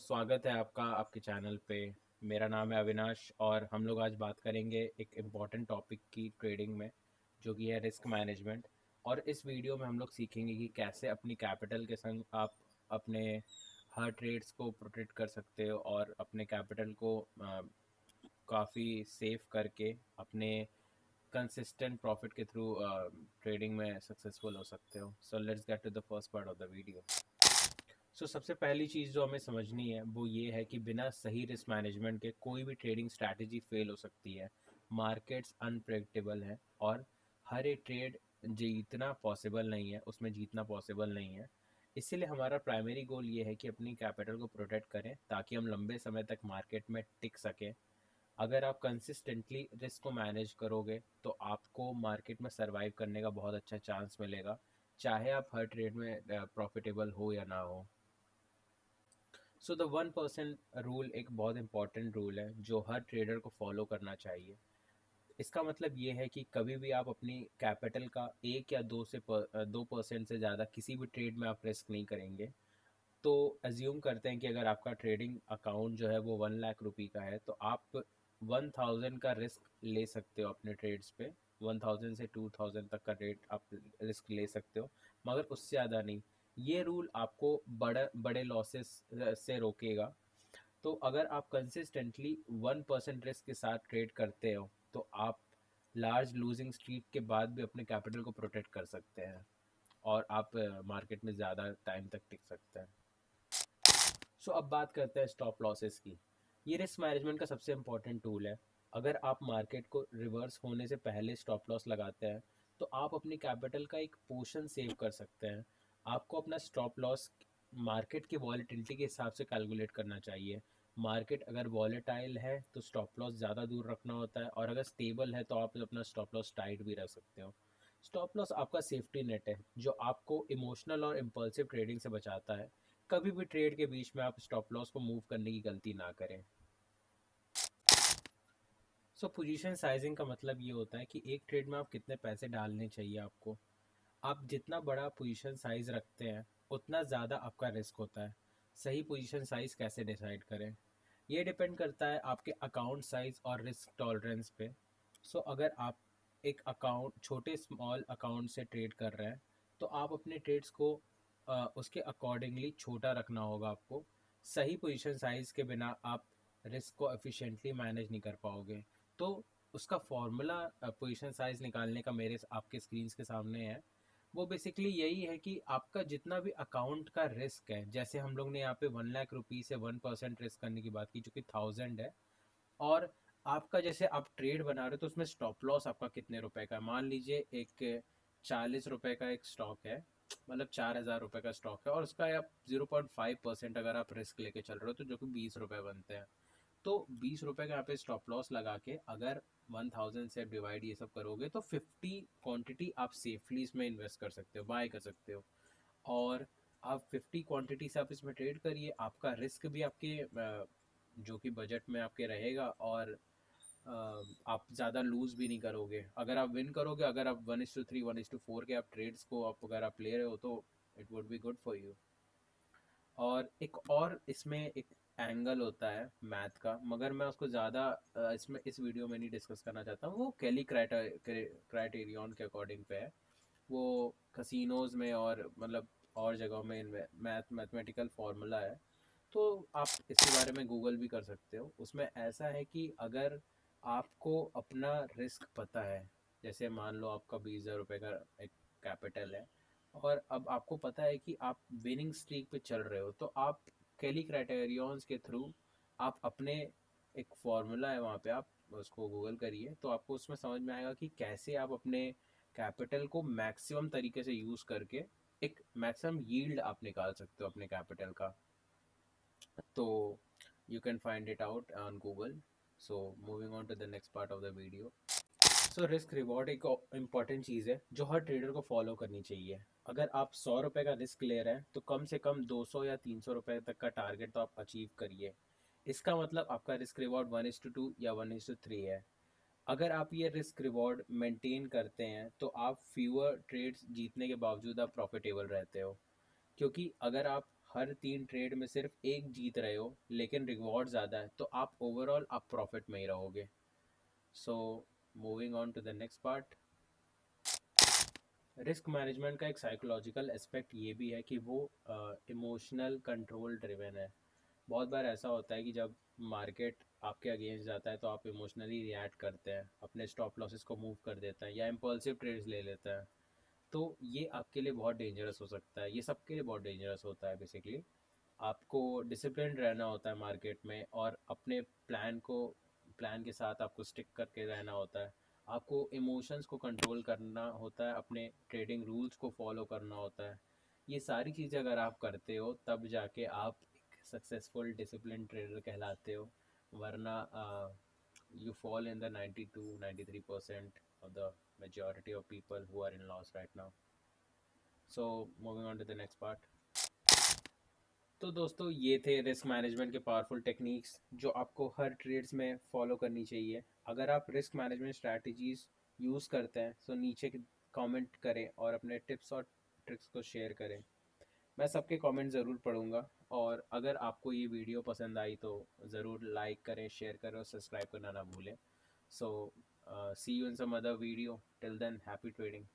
स्वागत है आपका आपके चैनल पे। मेरा नाम है अविनाश और हम लोग आज बात करेंगे एक इम्पॉर्टेंट टॉपिक की ट्रेडिंग में, जो कि है रिस्क मैनेजमेंट। और इस वीडियो में हम लोग सीखेंगे कि कैसे अपनी कैपिटल के संग आप अपने हर ट्रेड्स को प्रोटेक्ट कर सकते हो और अपने कैपिटल को काफ़ी सेफ करके अपने कंसिस्टेंट प्रॉफिट के थ्रू ट्रेडिंग में सक्सेसफुल हो सकते हो। So let's get to the first part of the video. सबसे पहली चीज़ जो हमें समझनी है वो ये है कि बिना सही रिस्क मैनेजमेंट के कोई भी ट्रेडिंग स्ट्रैटेजी फेल हो सकती है। मार्केट्स अनप्रेडिक्टेबल है और हर एक ट्रेड जीतना पॉसिबल नहीं है, उसमें जीतना पॉसिबल नहीं है। इसीलिए हमारा प्राइमरी गोल ये है कि अपनी कैपिटल को प्रोटेक्ट करें ताकि हम लंबे समय तक मार्केट में टिक सकें। अगर आप कंसिस्टेंटली रिस्क को मैनेज करोगे तो आपको मार्केट में सरवाइव करने का बहुत अच्छा चांस मिलेगा, चाहे आप हर ट्रेड में प्रॉफिटेबल हो या ना हो। द 1% रूल एक बहुत इंपॉर्टेंट रूल है जो हर ट्रेडर को फॉलो करना चाहिए। इसका मतलब ये है कि कभी भी आप अपनी कैपिटल का 2% से ज़्यादा किसी भी ट्रेड में आप रिस्क नहीं करेंगे। तो एज्यूम करते हैं कि अगर आपका ट्रेडिंग अकाउंट जो है वो 1 लाख रुपए का है, तो आप 1000 का रिस्क ले सकते हो अपने ट्रेड्स पे। 1000 से 2000 तक का रेट आप रिस्क ले सकते हो, मगर उससे ज़्यादा नहीं। ये रूल आपको बड़े बड़े लॉसेस से रोकेगा। तो अगर आप कंसिस्टेंटली 1% रिस्क के साथ ट्रेड करते हो तो आप लार्ज लूजिंग स्ट्रीक के बाद भी अपने कैपिटल को प्रोटेक्ट कर सकते हैं और आप मार्केट में ज़्यादा टाइम तक टिक सकते हैं। अब बात करते हैं स्टॉप लॉसेस की। ये रिस्क मैनेजमेंट का सबसे इम्पोर्टेंट टूल है। अगर आप मार्केट को रिवर्स होने से पहले स्टॉप लॉस लगाते हैं तो आप अपनी कैपिटल का एक पोर्शन सेव कर सकते हैं। आपको अपना स्टॉप लॉस मार्केट की वॉलेटिलिटी के हिसाब से कैलकुलेट करना चाहिए। मार्केट अगर वॉलेटाइल है तो स्टॉप लॉस ज़्यादा दूर रखना होता है, और अगर स्टेबल है तो आप अपना स्टॉप लॉस टाइट भी रख सकते हो। स्टॉप लॉस आपका सेफ्टी नेट है जो आपको इमोशनल और इम्पल्सिव ट्रेडिंग से बचाता है। कभी भी ट्रेड के बीच में आप स्टॉप लॉस को मूव करने की गलती ना करें। पोजीशन साइजिंग का मतलब ये होता है कि एक ट्रेड में आप कितने पैसे डालने चाहिए आपको। आप जितना बड़ा पोजीशन साइज रखते हैं उतना ज़्यादा आपका रिस्क होता है। सही पोजीशन साइज कैसे डिसाइड करें, ये डिपेंड करता है आपके अकाउंट साइज और रिस्क टॉलरेंस पे। अगर आप एक अकाउंट छोटे स्मॉल अकाउंट से ट्रेड कर रहे हैं तो आप अपने ट्रेड्स को उसके अकॉर्डिंगली छोटा रखना होगा आपको। सही पोजीशन साइज के बिना आप रिस्क को एफिशिएंटली मैनेज नहीं कर पाओगे। तो उसका फॉर्मूला पोजीशन साइज निकालने का मेरे आपके स्क्रीन के सामने है। वो बेसिकली यही है कि आपका जितना भी अकाउंट का रिस्क है, जैसे हम लोग ने यहाँ पे 1 लाख रुपये से 1% रिस्क करने की बात की जो कि 1000 है। और आपका जैसे आप ट्रेड बना रहे हो तो उसमें स्टॉप लॉस आपका कितने रुपए का है। मान लीजिए एक 40 रुपए का एक स्टॉक है, मतलब 4000 रुपये का स्टॉक है, और उसका आप 0.5% अगर आप रिस्क लेके चल रहे हो तो जो कि 20 रुपये बनते हैं। तो 20 रुपये का यहाँ पे स्टॉप लॉस लगा के अगर 1000 से डिवाइड ये सब करोगे तो 50 क्वांटिटी आप सेफली इसमें इन्वेस्ट कर सकते हो, बाय कर सकते हो। और आप 50 क्वांटिटी से आप इसमें ट्रेड करिए, आपका रिस्क भी आपके जो कि बजट में आपके रहेगा, और आप ज़्यादा लूज़ भी नहीं करोगे। अगर आप विन करोगे, अगर आप 1:3 1:4 के आप ट्रेड्स को आप अगर आप ले रहे हो तो it would be good for you. और एक और इसमें एक एंगल होता है मैथ का, मगर मैं उसको ज़्यादा इसमें इस वीडियो में नहीं डिस्कस करना चाहता हूँ। वो कैली क्राइटेरियन के अकॉर्डिंग पे है। वो कसिनोज में और मतलब और जगहों में मैथमेटिकल फार्मूला है। तो आप इसके बारे में गूगल भी कर सकते हो। उसमें ऐसा है कि अगर आपको अपना रिस्क पता है, जैसे मान लो आपका 20,000 रुपये का एक कैपिटल है, और अब आपको पता है कि आप विनिंग स्ट्रीक पे चल रहे हो, तो आप कैली क्राइटेरियंस के थ्रू आप अपने एक फॉर्मूला है वहाँ पे, आप उसको गूगल करिए तो आपको उसमें समझ में आएगा कि कैसे आप अपने कैपिटल को मैक्सिमम तरीके से यूज़ करके एक मैक्सिमम यील्ड आप निकाल सकते हो अपने कैपिटल का। तो you can find it out on Google. Moving on to the next part of the video. Risk reward एक इम्पॉर्टेंट चीज़ है जो हर ट्रेडर को फॉलो करनी चाहिए। अगर आप 100 रुपये का रिस्क ले रहे हैं तो कम से कम 200 या 300 रुपये तक का टारगेट तो आप अचीव करिए। इसका मतलब आपका रिस्क रिवॉर्ड 1:2 या 1:3 है। अगर आप ये रिस्क रिवॉर्ड मेंटेन करते हैं तो आप फ्यूअर ट्रेड्स जीतने के बावजूद आप प्रॉफिटेबल रहते हो। क्योंकि अगर आप हर 3 ट्रेड में सिर्फ एक जीत रहे हो लेकिन रिवॉर्ड ज़्यादा है, तो आप ओवरऑल आप प्रॉफिट में ही रहोगे। So moving on to the next part. Risk management का एक साइकोलॉजिकल एस्पेक्ट ये भी है कि वो इमोशनल कंट्रोल ड्रिवन है। बहुत बार ऐसा होता है कि जब मार्केट आपके अगेंस्ट जाता है तो आप इमोशनली रिएक्ट करते हैं, अपने स्टॉप लॉसेस को मूव कर देते हैं या इम्पल्सिव ट्रेड्स ले लेते हैं। तो ये आपके लिए बहुत डेंजरस हो सकता है, ये सबके लिए बहुत डेंजरस होता है बेसिकली। आपको डिसिप्लिन रहना होता है मार्केट में, और अपने प्लान के साथ आपको स्टिक करके रहना होता है। आपको इमोशंस को कंट्रोल करना होता है, अपने ट्रेडिंग रूल्स को फॉलो करना होता है। ये सारी चीज़ें अगर आप करते हो तब जाके आप एक सक्सेसफुल डिसिप्लिन ट्रेडर कहलाते हो। वरना you fall in the 92-93% of the majority of people who are in loss right now. So moving on to the next part. तो दोस्तों ये थे रिस्क मैनेजमेंट के पावरफुल टेक्निक्स जो आपको हर ट्रेड्स में फॉलो करनी चाहिए। अगर आप रिस्क मैनेजमेंट स्ट्रैटेजीज यूज़ करते हैं तो नीचे कमेंट करें और अपने टिप्स और ट्रिक्स को शेयर करें। मैं सबके कमेंट ज़रूर पढ़ूंगा। और अगर आपको ये वीडियो पसंद आई तो ज़रूर लाइक करें, शेयर करें और सब्सक्राइब करना ना भूलें। So see you in some other video. Till then, happy trading.